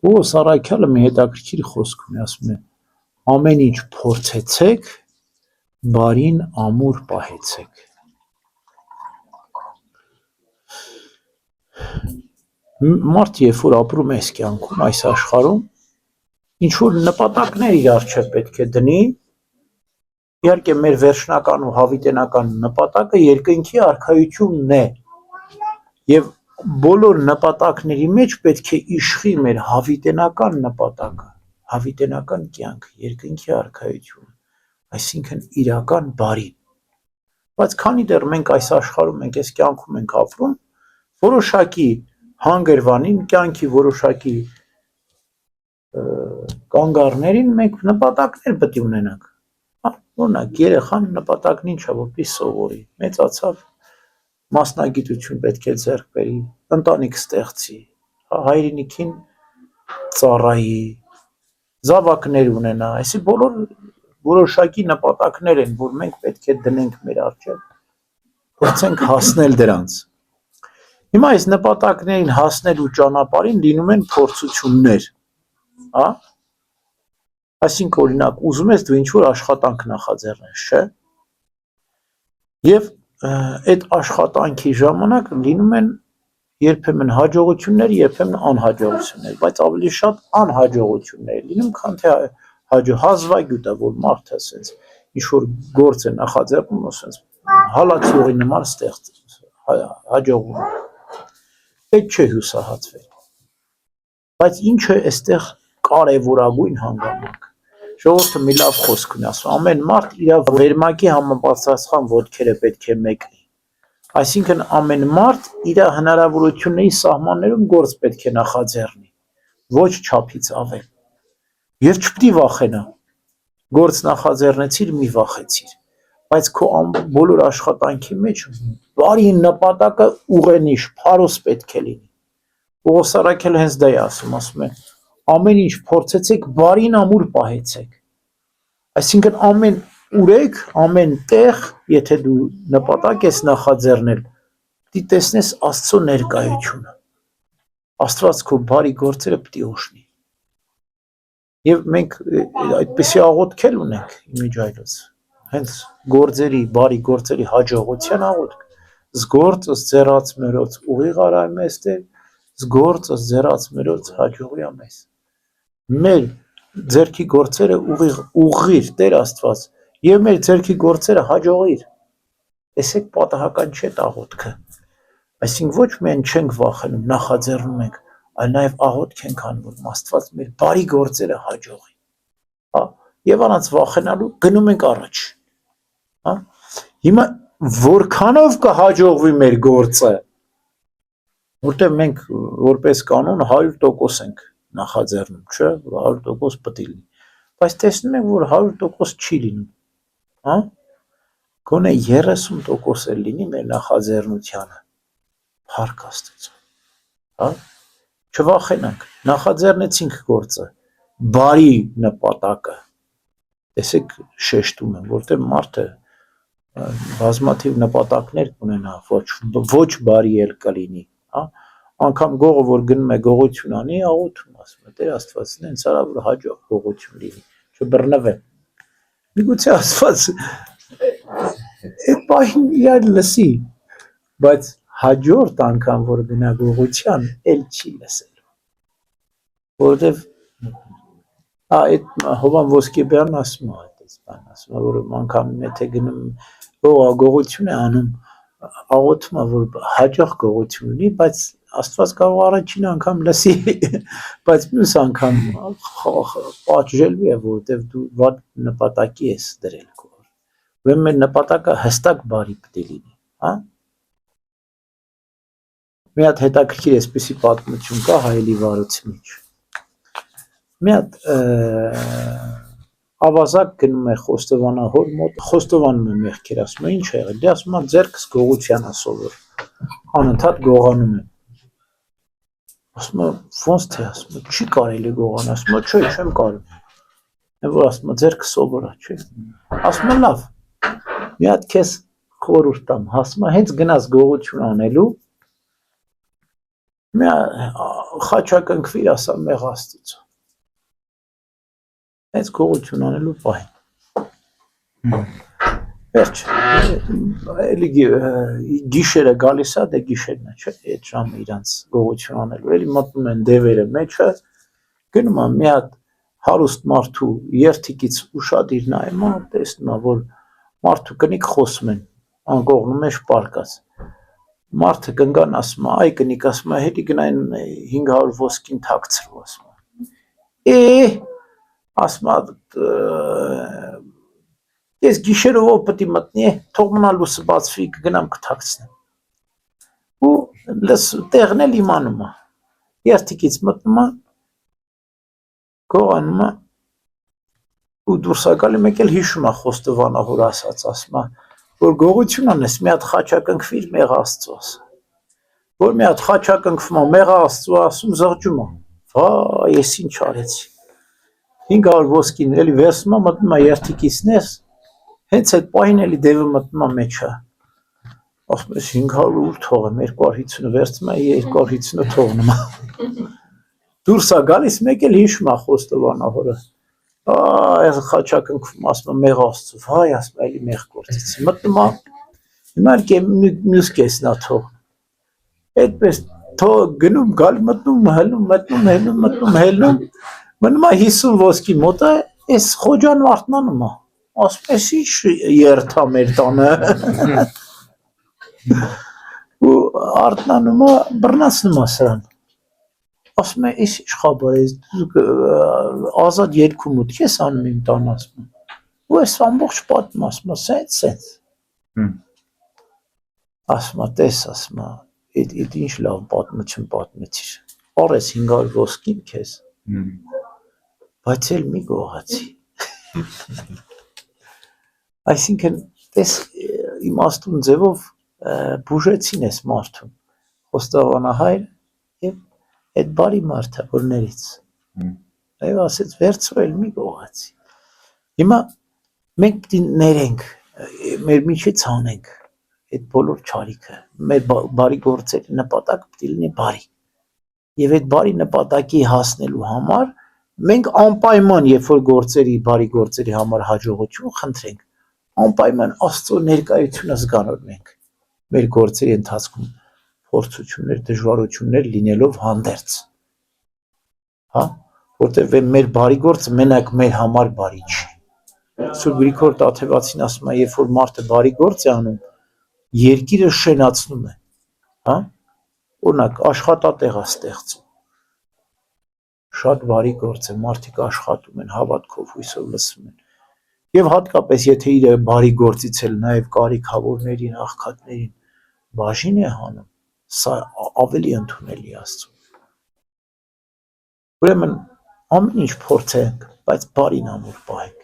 Պողոս Առաքյալը մի հետաքրքիր խոսք ունի, ասում է. ամեն ինչ փորձեցեք, բարին ամուր պահեցեք։ Մարդ երբ որ ապրում է այս կյանքում, այս աշխարհում, ինչ որ նպատակներ իր առջև պետք է դնի, իհարկե մեր վերջնական ու հավիտենական նպատակը երկնքի արքայությունն է, եւ բոլոր նպատակների մեջ պետք է իշխի մեր հավիտենական նպատակը, հավիտենական կյանք, երկնքի արքայություն, այսինքն իրական բարին։ Բայց քանի դեռ մենք այս աշխարհում ենք, այս կյանքում ենք ապրում, որոշակի հանգրվանին կյանքի որոշակի կանգառներին մենք նպատակներ պետք է ունենանք։ Օրինակ երեխան նպատակն ինչա, որպեսզի սովորի, մեծացավ, մասնագիտություն պետք է ձեռք բերի, ընտանիք ստեղծի, հայրենիքին ծառայի, զավակներ ունենա, այսի բոլոր որոշակի նպատակներ են, որ մենք պետք է դնենք մեր առջև, փորձենք հասնել դրանց։ Հիմա այս նպատակներին հասնելու ճանապարհին լինում են փորձություններ, հա։ Այսինքն օրինակ ուզում ես դու ինչ-որ աշխատանք նախաձեռնես, չէ՞։ Եվ այդ աշխատանքի ժամանակ լինում են երբեմն հաջողություններ, երբեմն անհաջողություններ, բայց ավելի շատ անհաջողություններ լինում, քան թե հազվագյուտ է, որ մարդը ասենց ինչ-որ գործ է նախաձեռնում, ասենց հալածյողի նման հաջողվում է։ Այդ չէ հուսահատվել։ Բայց ինչ է այստեղ կարևորագույն հանգամանք։ Ժողովուրդը մի լավ խոսք ունի, ասում ամեն մարդ իր վերմակի համապատասխան ոտքերը պետք է մեկնի։ Այսինքն ամեն մարդ իր հնարավորությունների սահմաններում գործ պետք է նախաձեռնի, ոչ չափից ավել։ Եվ չպետք է վախենա։ Գործ նախաձեռնեցիր, մի վախեցիր։ Բայց քո բոլոր աշխատանքի մեջ բարի նպատակը ուղենիշ, փարոս պետք է լինի։ Պողոս Առաքյալը հենց դա է ասում է. ամեն ինչ փորձեցեք, բարին ամուր պահեցեք։ Այսինքն ամեն ուրեք, ամեն տեղ, եթե դու նպատակ ես նախաձեռնել, պիտի տեսնես Աստծո ներկայությունը։ Աստված քո բարի գործերը պիտի օժնի։ Եվ մենք այդպիսի աղոթք ունենք իմիջայլոց, հենց գործերի, բարի գործերի հաջողության աղոթք, զգործ ձեռած մերոց ուղիղ արա մեզ Տեր, զգործ ձեռած մերոց հաջողի մեզ։ Մեր ձեռքի գործերը ուղղիր Տեր Աստված, եւ մեր ձեռքի գործերը հաջողիր։ Տեսեք պատահական չէ աղոթքը։ Այսինքն ոչ միայն չենք վախենում, նախաձեռնում ենք, այլ նաեւ աղոթք ենք անում, Աստված մեր բարի գործերը հաջողի։ Հա, եւ առանց վախենալու գնում ենք առաջ։ Հա։ Հիմա որքանով կհաջողվի մեր գործը, որտեղ մենք որպես կանոն 100% ենք նախաձեռնում, չէ, 100% պետք է լինի։ Բայց տեսնում ենք, որ 100% չի լինում, հա։ Գոնե 30% էլ լինի մեր նախաձեռնությանը։ Փառք Աստծո։ Հա։ Չվախենանք, նախաձեռնեցինք գործը, բարի նպատակը։ Տեսեք, շեշտում եմ, որտեղ մարդը բազմաթիվ նպատակներ կունենա, ոչ բարի էլ կլինի, հա։ Անկամ գողը, որ գնում է գողություն անի, աղոթում ասում է, Տեր Աստված, ինձ արա որ հաջող գողություն լինի, չբռնվեմ։ Միգուցե Աստված այդ պահին իրար լսի, բայց հաջորդ անգամ, որ գնա գողության, էլ չի լսելու։ Որովհետև այդ Հովան Ոսկեբյանն ասում է, որ անգամ եթե գնում գողություն է անում, աղոթում է, որ հաջող գողություն ունի, բայց Աստված կարող առաջին անգամ լսի, բայց մյուս անգամ պատժելու է, որովհետև դու վատ նպատակի ես դրել քո։ Ուրեմն մեր նպատակը հստակ բարի պետք է լինի, հա։ Մի հատ հետաքրքիր էսպիսի պատմություն կա Հայելի Վարդի մեջ։ Մի հատ ավազակ գնում է խոստովանահոր մոտ, խոստովանում է մեղքեր, ասում է, ինչ է եղել, դե ասում է, ձեռքս գողության է սովոր, անընդհատ գողանում եմ։ Ասում է, ոնց թե, ասում է, չի կարելի գողանալ, ասում է, չէ, չեմ կարող։ Որ ասում է, ձեռքը սովոր է, չէ։ Ասում է, լավ, մի հատ քեզ խորհուրդ տամ, ասում է, հենց գնաս գողություն անելու, Մի խաչակնքվիր ասա մեղ Աստծո։ Հենց գողություն անելու պահին։ Վերջ, էլի գիշերը գալիս է, դե գիշերն է, չէ՞, այդ ժամը իրանց գողություն անելու, էլի մտնում են դևերը մեջը, գնում է մի հատ հարուստ մարդու երթիկից ուշադիր նայում է, տեսնում է, որ մարդու կնիկ խոսում են, անկողնում մեջ պարկած։ Մարդը կնգան ասում է, այ կնիկ ասում է, հետի գնային 500 ոսկին թաքցրու ասում է։ Ասում է, ես գիշերով ով պետք է մտնի, թող մնա լույսը բացվի, կգնամ կթաքցնեմ։ Ու տեղն էլ իմանում է։ Երթիկից մտնում է, գողանում է, ու դուրս է գալի, մեկ էլ հիշում է Խոստովանահոր ասած, ասում է, որ գողություն անես, մի հատ խաչակնքվիր մեղ Աստծո ասա։ Որ մի հատ խաչակնքվում է մեղ Աստծո ասում, զղջում է։ Վայ, ես ինչ արեցի։ 500 ոսկին էլի վերցնում է, մտնում է երթիկից ներս, հենց այդ պահին էլի դևը մտնում է մեջը։ Ասում ես 500 ուր թողեմ, 250-ը վերցնում է, 250-ը թողնում է։ Դուրս է գալիս, մեկ էլ հիշում է Խոստովանահորը։ Այս խաչակնքվում ասում է մեղ Աստծո, վայ, ասում է էլի մեղ գործեցի։ Մտնում է, հիմա մյուս կեսն է թողնում։ Այդպես թող գնում, գալի մտնում, հելնում, մտնում, հելնում, մտնում, հելնում, մնում է 50 ոսկի մոտ է, այս խոջան արթնանում է, ասում ես ինչ երթ է մեր տանը։ Ու արթնանում է, բռնացնում է սրան։ Ասում է, ես ինչ խաբար ես, ազատ երկու մուտք ես անում իմ տան ասում։ Ու ես ամբողջ պատմում ասում, սենց։ Ասում է, տես ասում է, այդ ինչ լավ պատմություն պատմեցիր։ Արես 500 ոսկին քեզ։ Բայց էլ մի գողացի։ Այսինքն, տես իմաստուն ձևով բուժեցին ես մարդուն։ Խոստովանահայր եւ այդ բարի մարդը որներից։ Այո, ասեց վերցրել մի գողացի։ Հիմա մենք ներենք, մեր միջից անենք այդ բոլոր ճարիքը, մեր բարի գործերի նպատակը պետք է լինի բարի։ Եվ այդ բարի նպատակի հասնելու համար մենք անպայման, երբ որ բարի գործերի համար հաջողություն խնդրենք, անպայման Աստծո ներկայությունը զգանորմենք մեր գործերի ընթացքում փորձություններ, դժվարություններ լինելով հանդերձ։ Հա, որտեղ մեր բարի գործը մենակ մեր համար բարի չի։ Սուրբ Գրիգոր Տաթևացին ասում է, երբ որ մարդը բարի գործ է անում, երկիրը շենացնում է, հա, օրինակ աշխատատեղ է ստեղծում։ Շատ բարի գործ է, մարդիկ աշխատում են, հավատքով, հույսով լսում են։ Եվ հատկապես եթե իր բարի գործից էլ նաև կարիքավորներին, աղքատներին բաժին է հանում, սա ավելի ընդունելի Աստծո։ Ուրեմն ամեն ինչ փորձենք, բայց բարին ամուր պահենք։